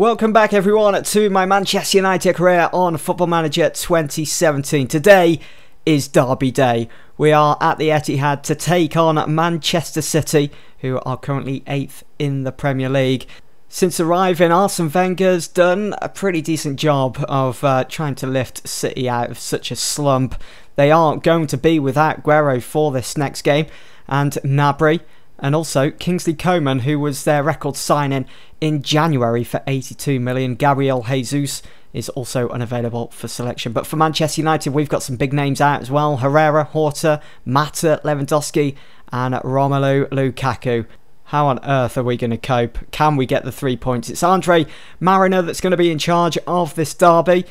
Welcome back everyone to my Manchester United career on Football Manager 2017. Today is Derby Day. We are at the Etihad to take on Manchester City, who are currently 8th in the Premier League. Since arriving, Arsene Wenger's done a pretty decent job of trying to lift City out of such a slump. They are going to be without Aguero for this next game, and Gnabry, and also Kingsley Coman, who was their record signing in January for 82 million. Gabriel Jesus is also unavailable for selection. But for Manchester United, we've got some big names out as well. Herrera, Horta, Mata, Lewandowski and Romelu Lukaku. How on earth are we going to cope? Can we get the 3 points? It's Andre Mariner that's going to be in charge of this derby,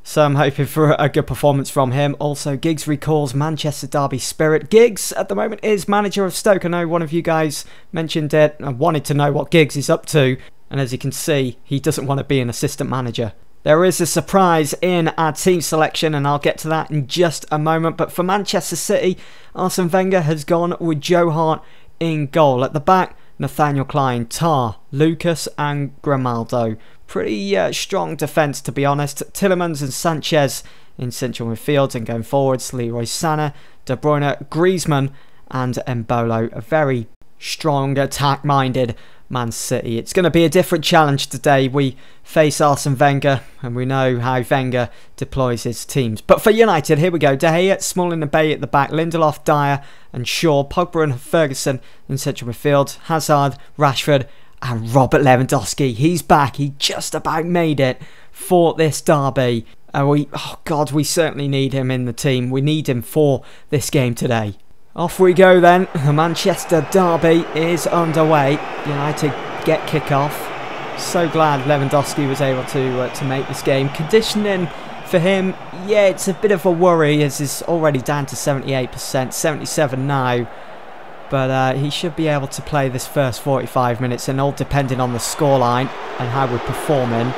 so I'm hoping for a good performance from him. Also, Giggs recalls Manchester derby spirit. Giggs, at the moment, is manager of Stoke. I know one of you guys mentioned it. I wanted to know what Giggs is up to. And as you can see, he doesn't want to be an assistant manager. There is a surprise in our team selection, and I'll get to that in just a moment. But for Manchester City, Arsene Wenger has gone with Joe Hart in goal. At the back, Nathaniel Klein, Tar, Lucas and Grimaldo. Pretty strong defence, to be honest. Tielemans and Sanchez in central midfield, and going forwards, Leroy Sané, De Bruyne, Griezmann and Embolo. A very strong, attack-minded Man City. It's going to be a different challenge today. We face Arsene Wenger, and we know how Wenger deploys his teams. But for United, here we go. De Gea, Smalling and Bay at the back, Lindelof, Dyer and Shaw, Pogba and Ferguson in central midfield, Hazard, Rashford and Robert Lewandowski. He's back. He just about made it for this derby. Oh God, we certainly need him in the team. We need him for this game today. Off we go then. The Manchester derby is underway. United get kick-off. So glad Lewandowski was able to make this game. Conditioning for him, yeah, it's a bit of a worry, as he's already down to 78%, 77 now. But he should be able to play this first 45 minutes, and all depending on the scoreline and how we're performing,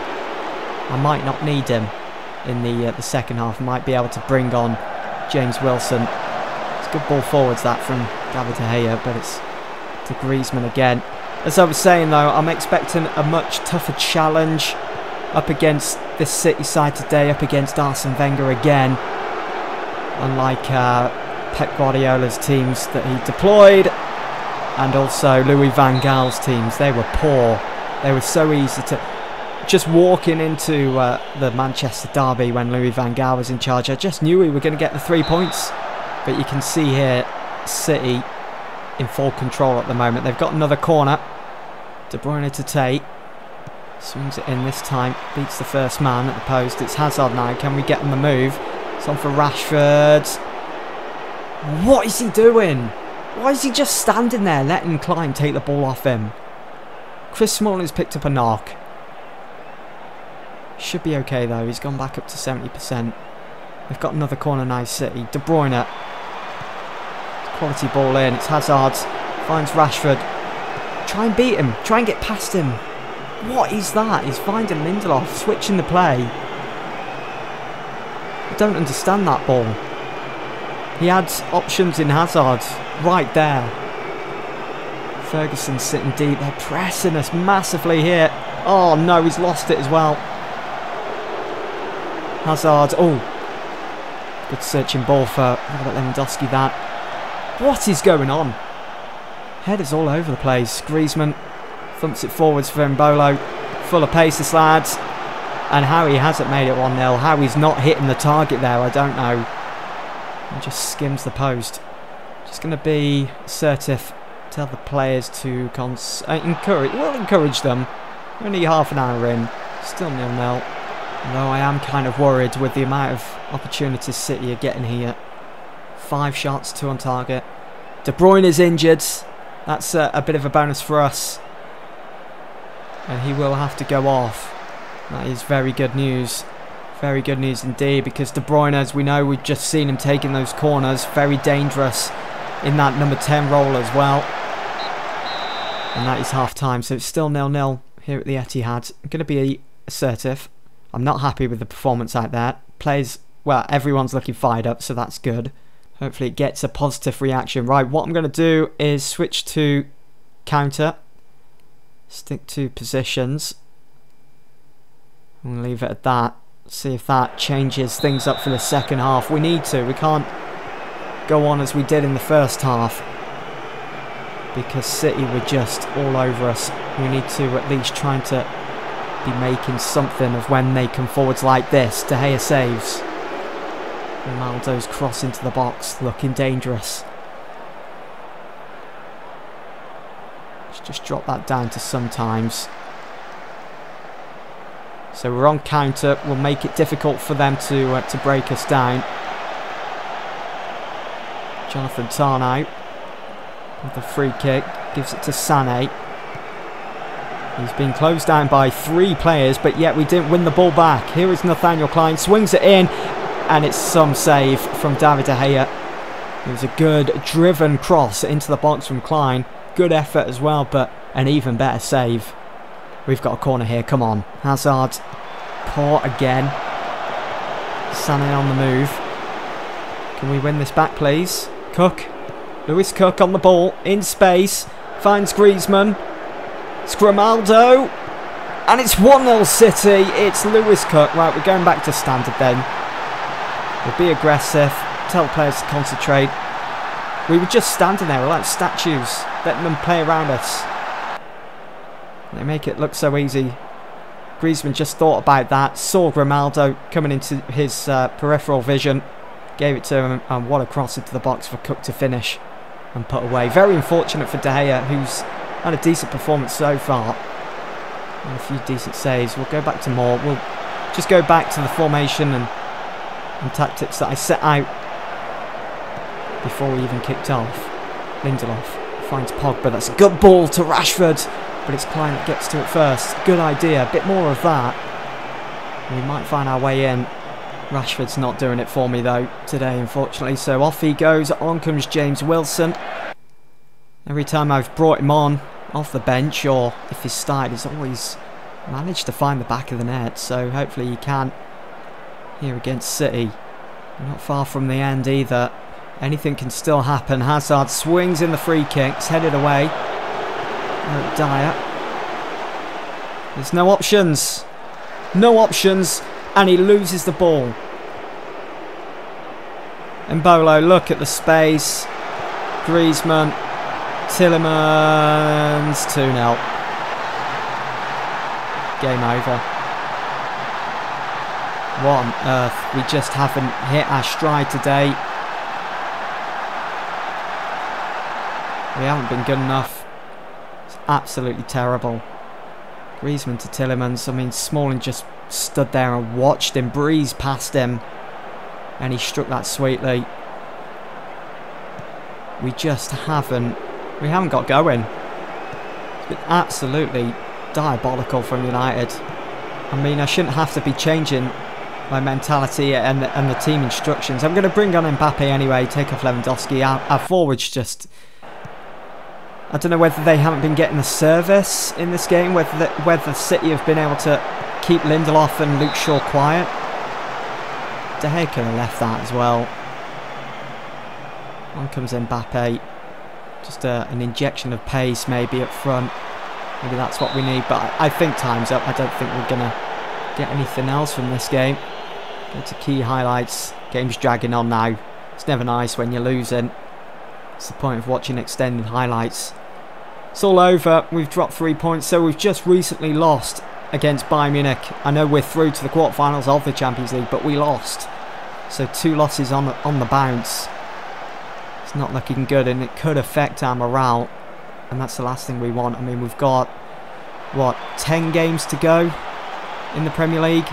I might not need him in the second half. I might be able to bring on James Wilson. It's a good ball forwards that from David De Gea, but it's to Griezmann again. As I was saying though, I'm expecting a much tougher challenge up against this City side today, up against Arsene Wenger again. Unlike Pep Guardiola's teams that he deployed, and also Louis van Gaal's teams. They were poor. They were so easy to... Just walking into the Manchester derby when Louis van Gaal was in charge, I just knew we were going to get the 3 points. But you can see here, City in full control at the moment. They've got another corner. De Bruyne to Tate. Swings it in this time. Beats the first man at the post. It's Hazard now. Can we get on the move? It's on for Rashford. What is he doing? Why is he just standing there letting Klein take the ball off him? Chris Smalling's picked up a knock. Should be okay though. He's gone back up to 70%. They've got another corner now, City. De Bruyne. Quality ball in. It's Hazard. Finds Rashford. Try and beat him. Try and get past him. What is that? He's finding Lindelof. Switching the play. I don't understand that ball. He had options in Hazard right there. Ferguson sitting deep. They're pressing us massively here. Oh no, he's lost it as well. Hazard. Oh, good searching ball for Robert Lewandowski. That. What is going on? Headers all over the place. Griezmann thumps it forwards for Embolo. Full of pace, this lad. And how he hasn't made it 1-0. How he's not hitting the target there, I don't know. And just skims the post. Just going to be assertive. Tell the players to encourage. We'll encourage them. Only half an hour in. Still 0-0. Although I am kind of worried with the amount of opportunities City are getting here. 5 shots, 2 on target. De Bruyne is injured. That's a bit of a bonus for us. And he will have to go off. That is very good news. Very good news indeed, because De Bruyne, as we know, we've just seen him taking those corners. Very dangerous in that number 10 role as well. And that is half time, so it's still 0-0 here at the Etihad. I'm going to be assertive. I'm not happy with the performance out there. Players, well, everyone's looking fired up, so that's good. Hopefully it gets a positive reaction. Right, what I'm going to do is switch to counter. Stick to positions. We'll leave it at that. See if that changes things up for the second half. We need to. We can't go on as we did in the first half, because City were just all over us. We need to at least try to be making something of when they come forwards like this. De Gea saves. Ronaldo's cross into the box, looking dangerous. Let's just drop that down to sometimes. So we're on counter. We'll make it difficult for them to break us down. Jonathan Tah now with the free kick, gives it to Sané. He's been closed down by 3 players, but yet we didn't win the ball back. Here is Nathaniel Klein, swings it in, and it's some save from David De Gea. It was a good driven cross into the box from Klein. Good effort as well, but an even better save. We've got a corner here, come on. Hazard, poor again. Sané on the move. Can we win this back, please? Cook. Lewis Cook on the ball, in space. Finds Griezmann. Scramaldo. And it's 1-0 City. It's Lewis Cook. Right, we're going back to standard then. We'll be aggressive. Tell players to concentrate. We were just standing there, we're like statues, letting them play around us. They make it look so easy. Griezmann just thought about that, saw Grimaldo coming into his peripheral vision, gave it to him, and what a cross into the box for Cook to finish and put away. Very unfortunate for De Gea, who's had a decent performance so far, and a few decent saves. We'll go back to more. We'll just go back to the formation and tactics that I set out before we even kicked off. Lindelof finds Pogba. That's a good ball to Rashford, but it's Klein that gets to it first. Good idea. A bit more of that. We might find our way in. Rashford's not doing it for me though today, unfortunately. So off he goes. On comes James Wilson. Every time I've brought him on off the bench, or if he's started, he's always managed to find the back of the net. So hopefully he can here against City. Not far from the end either. Anything can still happen. Hazard swings in the free kicks, headed away. Dyer. There's no options. No options. And he loses the ball. Mbolo, look at the space. Griezmann. Tielemans. 2-0. Game over. What on earth? We just haven't hit our stride today. We haven't been good enough. It's absolutely terrible. Griezmann to Tielemans. I mean, Smalling just stood there and watched him breeze past him, and he struck that sweetly. We just haven't. We haven't got going. It's been absolutely diabolical from United. I mean, I shouldn't have to be changing my mentality and the team instructions. I'm going to bring on Mbappe anyway. Take off Lewandowski. Our forwards just. I don't know whether they haven't been getting the service in this game, whether City have been able to keep Lindelof and Luke Shaw quiet. De Gea could have left that as well. On comes Mbappe. Just an injection of pace maybe up front. Maybe that's what we need, but I think time's up. I don't think we're going to get anything else from this game. Go to key highlights. Game's dragging on now. It's never nice when you're losing. It's the point of watching extended highlights. It's all over. We've dropped 3 points, so we've just recently lost against Bayern Munich. I know we're through to the quarterfinals of the Champions League, but we lost. So 2 losses on the bounce. It's not looking good, and it could affect our morale, and that's the last thing we want. I mean, we've got, what, 10 games to go in the Premier League?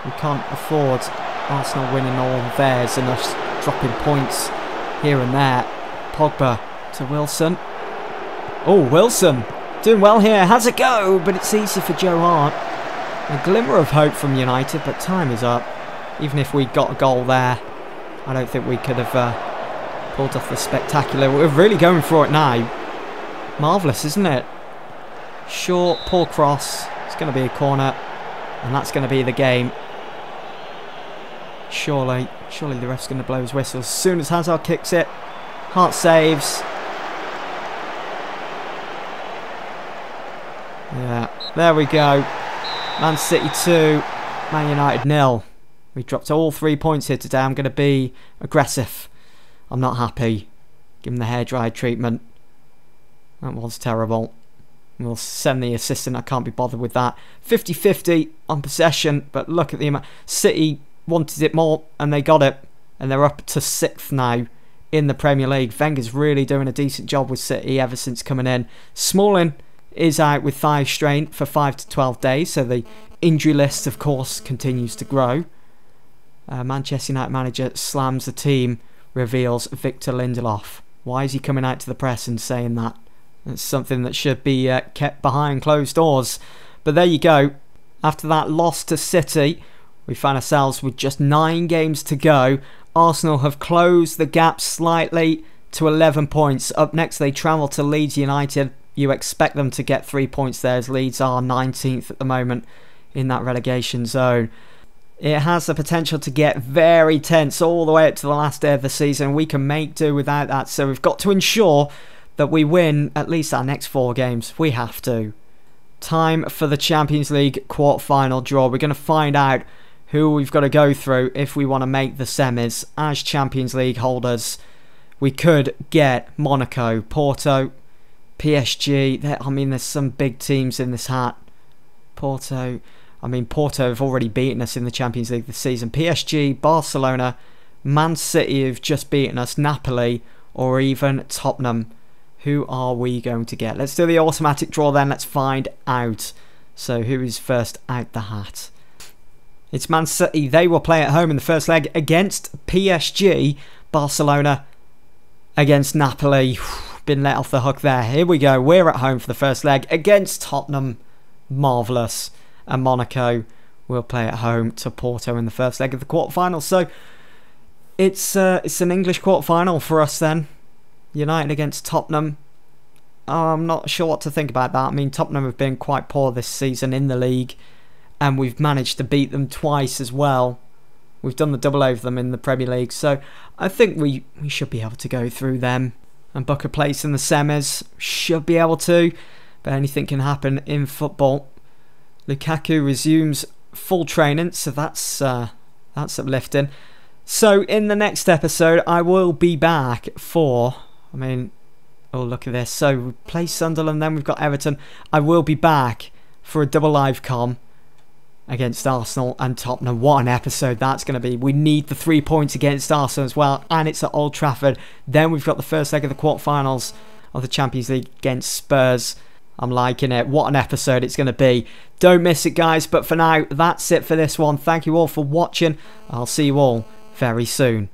We can't afford Arsenal winning all theirs and us dropping points here and there. Pogba to Wilson. Oh, Wilson doing well here. Has a go, but it's easy for Joe Hart. A glimmer of hope from United, but time is up. Even if we got a goal there, I don't think we could have pulled off the spectacular. We're really going for it now. Marvellous, isn't it? Short, poor cross. It's going to be a corner, and that's going to be the game. Surely the ref's going to blow his whistle as soon as Hazard kicks it. Hart saves. Yeah, there we go. Man City 2, Man United 0. We dropped all 3 points here today. I'm going to be aggressive. I'm not happy. Give him the hairdryer treatment. That was terrible. We'll send the assistant. I can't be bothered with that. 50-50 on possession, but look at the amount. City wanted it more, and they got it. And they're up to 6th now in the Premier League. Wenger's really doing a decent job with City ever since coming in. Smalling is out with thigh strain for 5 to 12 days, so the injury list, of course, continues to grow. Manchester United manager slams the team, reveals Victor Lindelof. Why is he coming out to the press and saying that? It's something that should be kept behind closed doors. But there you go. After that loss to City, we find ourselves with just 9 games to go. Arsenal have closed the gap slightly to 11 points. Up next, they travel to Leeds United. You expect them to get 3 points there, as Leeds are 19th at the moment in that relegation zone. It has the potential to get very tense all the way up to the last day of the season. We can make do without that, so we've got to ensure that we win at least our next 4 games. We have to. Time for the Champions League quarter-final draw. We're going to find out who we've got to go through if we want to make the semis as Champions League holders. We could get Monaco, Porto, PSG. I mean, there's some big teams in this hat. Porto have already beaten us in the Champions League this season. PSG, Barcelona, Man City have just beaten us, Napoli, or even Tottenham. Who are we going to get? Let's do the automatic draw then. Let's find out. So who is first out the hat? It's Man City. They will play at home in the first leg against PSG. Barcelona against Napoli. Been let off the hook there. Here we go. We're at home for the first leg against Tottenham. Marvellous. And Monaco will play at home to Porto in the first leg of the quarterfinals. So it's an English quarterfinal for us then. United against Tottenham. I'm not sure what to think about that. I mean, Tottenham have been quite poor this season in the league, and we've managed to beat them twice as well. We've done the double over them in the Premier League, so I think we should be able to go through them and book a place in the semis. Should be able to, but anything can happen in football. Lukaku resumes full training, so that's uplifting. So in the next episode, I will be back for... oh, look at this. So we play Sunderland, then we've got Everton. I will be back for a double live com against Arsenal and Tottenham. What an episode that's going to be. We need the 3 points against Arsenal as well, and it's at Old Trafford. Then we've got the first leg of the quarterfinals of the Champions League against Spurs. I'm liking it. What an episode it's going to be. Don't miss it, guys. But for now, that's it for this one. Thank you all for watching. I'll see you all very soon.